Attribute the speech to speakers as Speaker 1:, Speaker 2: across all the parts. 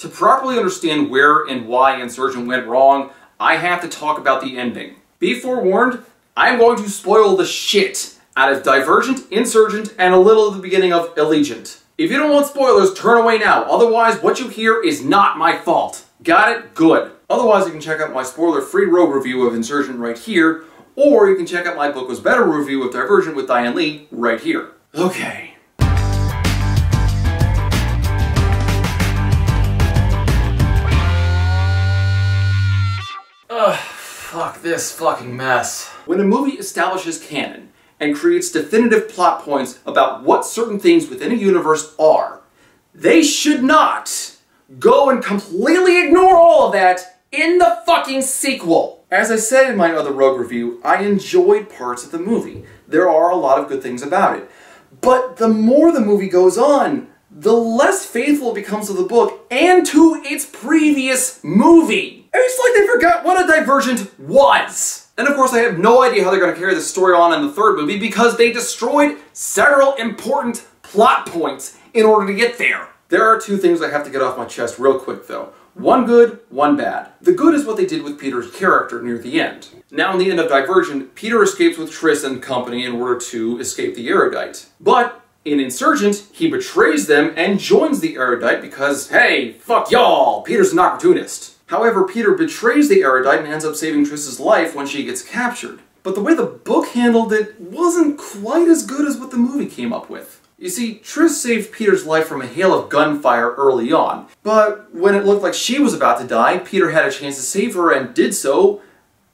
Speaker 1: To properly understand where and why Insurgent went wrong, I have to talk about the ending. Be forewarned, I'm going to spoil the shit out of Divergent, Insurgent, and a little of the beginning of Allegiant. If you don't want spoilers, turn away now. Otherwise, what you hear is not my fault. Got it? Good. Otherwise, you can check out my spoiler-free rogue review of Insurgent right here, or you can check out my book was better review of Divergent with Diane Lee right here. Okay. Ugh, fuck this fucking mess. When a movie establishes canon and creates definitive plot points about what certain things within a universe are, they should not go and completely ignore all of that in the fucking sequel. As I said in my other Rogue review, I enjoyed parts of the movie. There are a lot of good things about it. But the more the movie goes on, the less faithful it becomes to the book and to its previous movie. It's like they forgot what a Divergent was. And of course I have no idea how they're going to carry the story on in the third movie because they destroyed several important plot points in order to get there. There are two things I have to get off my chest real quick though. One good, one bad. The good is what they did with Peter's character near the end. Now in the end of Divergent, Peter escapes with Triss and company in order to escape the Erudite. But in Insurgent, he betrays them and joins the Erudite because, hey, fuck y'all, Peter's an opportunist. However, Peter betrays the Erudite and ends up saving Triss's life when she gets captured. But the way the book handled it wasn't quite as good as what the movie came up with. You see, Triss saved Peter's life from a hail of gunfire early on, but when it looked like she was about to die, Peter had a chance to save her and did so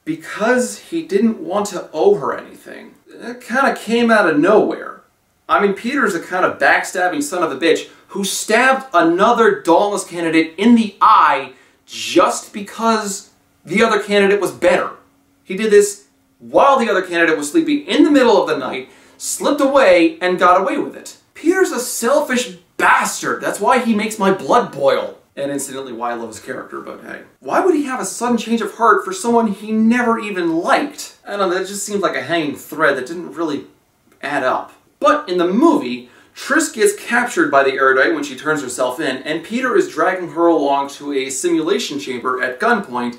Speaker 1: because he didn't want to owe her anything. It kind of came out of nowhere. I mean, Peter's a kind of backstabbing son of a bitch who stabbed another Dauntless candidate in the eye just because the other candidate was better. He did this while the other candidate was sleeping in the middle of the night, slipped away, and got away with it. Peter's a selfish bastard. That's why he makes my blood boil. And incidentally, why I love his character, but hey. Why would he have a sudden change of heart for someone he never even liked? I don't know, that just seems like a hanging thread that didn't really add up. But in the movie, Triss gets captured by the Erudite when she turns herself in, and Peter is dragging her along to a simulation chamber at gunpoint,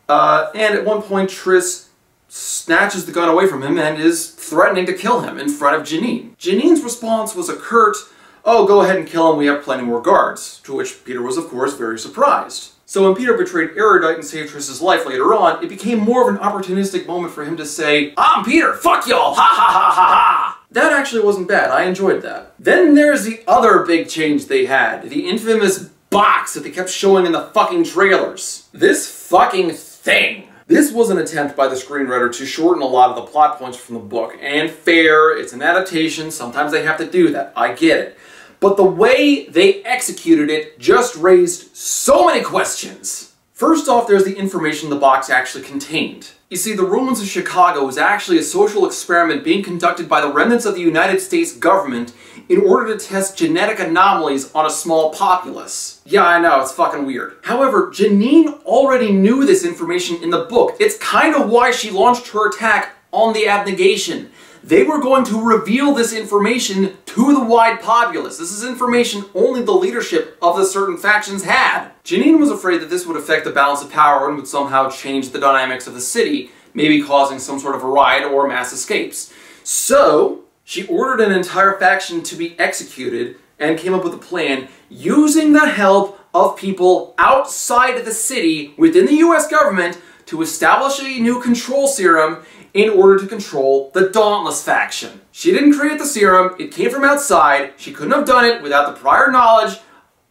Speaker 1: and at one point Triss snatches the gun away from him and is threatening to kill him in front of Janine. Janine's response was a curt, "Oh, go ahead and kill him, we have plenty more guards," to which Peter was of course very surprised. So when Peter betrayed Erudite and saved Triss's life later on, it became more of an opportunistic moment for him to say, "I'm Peter, fuck y'all, ha ha ha ha ha!" That actually wasn't bad, I enjoyed that. Then there's the other big change they had, the infamous box that they kept showing in the fucking trailers. This fucking thing. This was an attempt by the screenwriter to shorten a lot of the plot points from the book, and fair, it's an adaptation, sometimes they have to do that, I get it. But the way they executed it just raised so many questions. First off, there's the information the box actually contained. You see, the ruins of Chicago was actually a social experiment being conducted by the remnants of the United States government in order to test genetic anomalies on a small populace. Yeah, I know, it's fucking weird. However, Janine already knew this information in the book. It's kind of why she launched her attack on the abnegation. They were going to reveal this information to the wide populace. This is information only the leadership of the certain factions had. Janine was afraid that this would affect the balance of power and would somehow change the dynamics of the city, maybe causing some sort of a riot or mass escapes. So, she ordered an entire faction to be executed and came up with a plan using the help of people outside of the city within the US government to establish a new control serum in order to control the Dauntless faction. She didn't create the serum, it came from outside, she couldn't have done it without the prior knowledge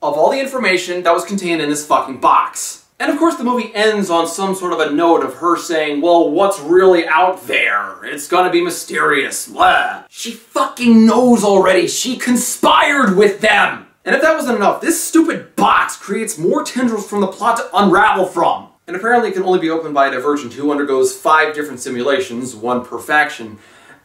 Speaker 1: of all the information that was contained in this fucking box. And of course the movie ends on some sort of a note of her saying, well, what's really out there? It's gonna be mysterious, blah. She fucking knows already, she conspired with them! And if that wasn't enough, this stupid box creates more tendrils from the plot to unravel from. And apparently it can only be opened by a Divergent who undergoes 5 different simulations, 1 per faction.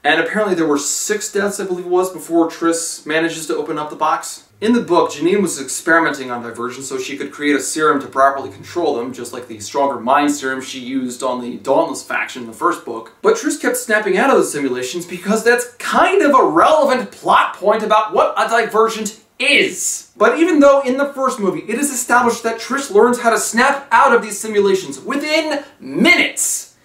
Speaker 1: And apparently there were 6 deaths, I believe it was, before Triss manages to open up the box. In the book, Janine was experimenting on Divergent so she could create a serum to properly control them, just like the stronger mind serum she used on the Dauntless faction in the first book. But Triss kept snapping out of the simulations because that's kind of a relevant plot point about what a Divergent is. But even though in the first movie it is established that Trish learns how to snap out of these simulations within minutes,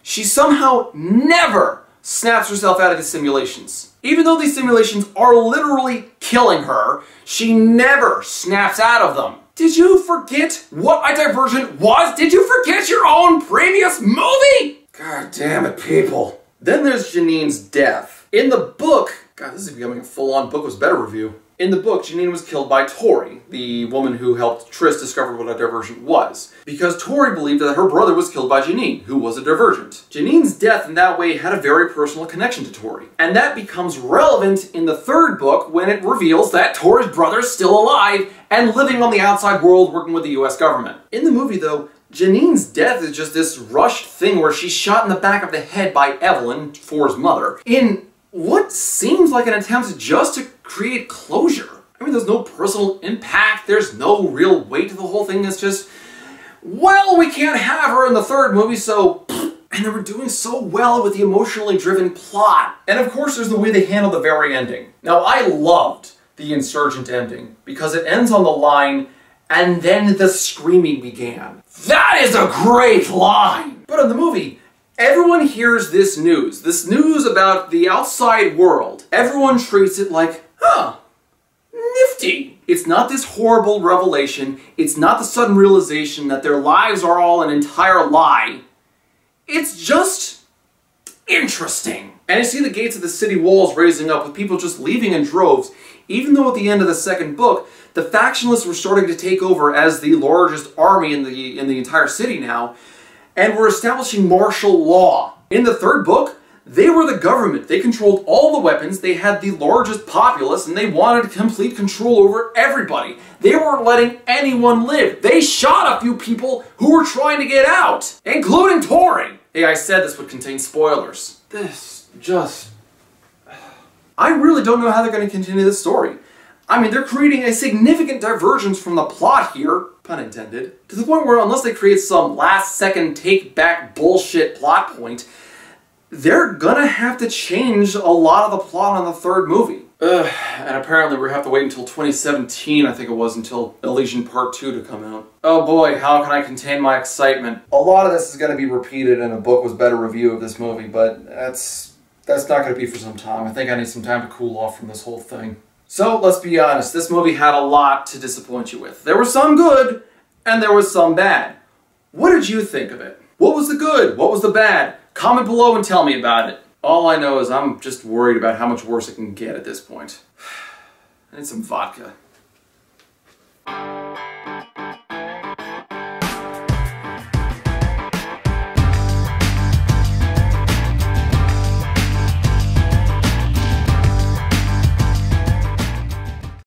Speaker 1: she somehow never snaps herself out of these simulations. Even though these simulations are literally killing her, she never snaps out of them. Did you forget what a divergent was? Did you forget your own previous movie? God damn it, people. Then there's Janine's death. In the book, God, this is becoming a full-on Book Was Better review. In the book, Janine was killed by Tori, the woman who helped Trish discover what a divergent was, because Tori believed that her brother was killed by Janine, who was a divergent. Janine's death in that way had a very personal connection to Tori, and that becomes relevant in the third book when it reveals that Tori's brother's still alive and living on the outside world working with the US government. In the movie, though, Janine's death is just this rushed thing where she's shot in the back of the head by Evelyn, For's mother, in what seems like an attempt just to create closure. I mean, there's no personal impact, there's no real weight to the whole thing, it's just, well, we can't have her in the third movie, so... And they were doing so well with the emotionally driven plot. And of course, there's the way they handled the very ending. Now, I loved the Insurgent ending, because it ends on the line, and then the screaming began. That is a great line! But in the movie, everyone hears this news about the outside world. Everyone treats it like, huh, nifty. It's not this horrible revelation. It's not the sudden realization that their lives are all an entire lie. It's just interesting. And you see the gates of the city walls raising up with people just leaving in droves, even though at the end of the second book, the factionalists were starting to take over as the largest army in the entire city now, and were establishing martial law. In the third book, they were the government. They controlled all the weapons, they had the largest populace, and they wanted complete control over everybody. They weren't letting anyone live. They shot a few people who were trying to get out, including Tori. Hey, I said this would contain spoilers. This just... I really don't know how they're going to continue this story. I mean, they're creating a significant divergence from the plot here, pun intended, to the point where unless they create some last-second take-back bullshit plot point, they're gonna have to change a lot of the plot on the third movie. And apparently we have to wait until 2017, I think it was, until Elysian Part 2 to come out. Oh boy, how can I contain my excitement? A lot of this is gonna be repeated in a Book Was Better review of this movie, but that's not gonna be for some time. I think I need some time to cool off from this whole thing. So, let's be honest, this movie had a lot to disappoint you with. There was some good, and there was some bad. What did you think of it? What was the good? What was the bad? Comment below and tell me about it. All I know is I'm just worried about how much worse it can get at this point. I need some vodka.